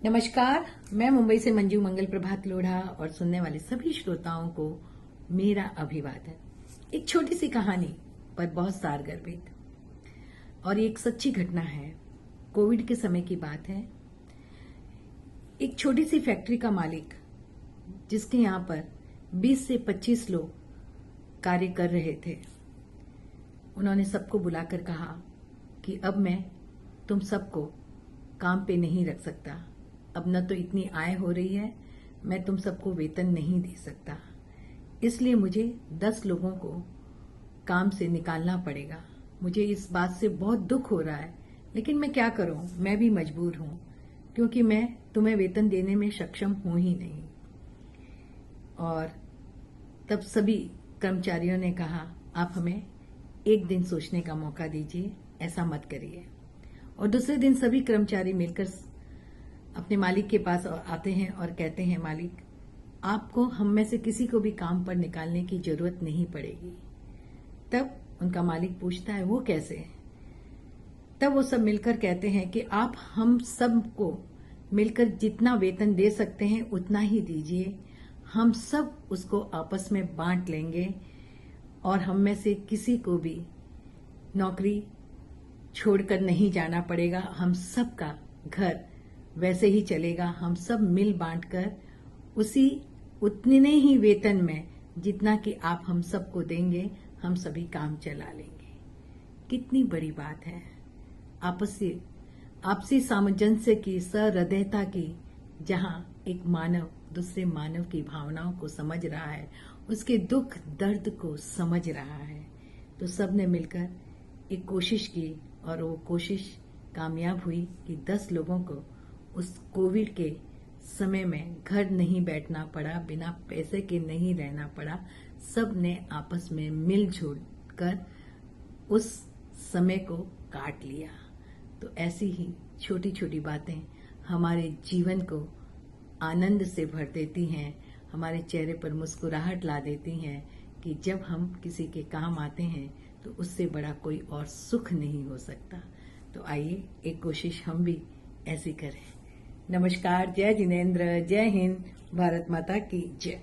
नमस्कार। मैं मुंबई से मंजू मंगल प्रभात लोढ़ा और सुनने वाले सभी श्रोताओं को मेरा अभिवादन। एक छोटी सी कहानी पर बहुत सारगर्भित और एक सच्ची घटना है। कोविड के समय की बात है। एक छोटी सी फैक्ट्री का मालिक, जिसके यहाँ पर 20 से 25 लोग कार्य कर रहे थे, उन्होंने सबको बुलाकर कहा कि अब मैं तुम सबको काम पे नहीं रख सकता। अब न तो इतनी आय हो रही है, मैं तुम सबको वेतन नहीं दे सकता, इसलिए मुझे 10 लोगों को काम से निकालना पड़ेगा। मुझे इस बात से बहुत दुख हो रहा है, लेकिन मैं क्या करूं, मैं भी मजबूर हूं, क्योंकि मैं तुम्हें वेतन देने में सक्षम हूं ही नहीं। और तब सभी कर्मचारियों ने कहा, आप हमें एक दिन सोचने का मौका दीजिए, ऐसा मत करिए। और दूसरे दिन सभी कर्मचारी मिलकर अपने मालिक के पास आते हैं और कहते हैं, मालिक, आपको हम में से किसी को भी काम पर निकालने की जरूरत नहीं पड़ेगी। तब उनका मालिक पूछता है, वो कैसे? तब वो सब मिलकर कहते हैं कि आप हम सबको मिलकर जितना वेतन दे सकते हैं उतना ही दीजिए, हम सब उसको आपस में बांट लेंगे और हम में से किसी को भी नौकरी छोड़कर नहीं जाना पड़ेगा। हम सबका घर वैसे ही चलेगा। हम सब मिल बांटकर उतने ही वेतन में जितना कि आप हम सबको देंगे, हम सभी काम चला लेंगे। कितनी बड़ी बात है। आपसी सामंजस्य की, सहृदयता की, जहां एक मानव दूसरे मानव की भावनाओं को समझ रहा है, उसके दुख दर्द को समझ रहा है। तो सबने मिलकर एक कोशिश की और वो कोशिश कामयाब हुई कि 10 लोगों को उस कोविड के समय में घर नहीं बैठना पड़ा, बिना पैसे के नहीं रहना पड़ा। सब ने आपस में मिलजुल कर उस समय को काट लिया। तो ऐसी ही छोटी छोटी बातें हमारे जीवन को आनंद से भर देती हैं, हमारे चेहरे पर मुस्कुराहट ला देती हैं कि जब हम किसी के काम आते हैं तो उससे बड़ा कोई और सुख नहीं हो सकता। तो आइए एक कोशिश हम भी ऐसी करें। नमस्कार। जय जिनेंद्र, जय हिंद, भारत माता की जय।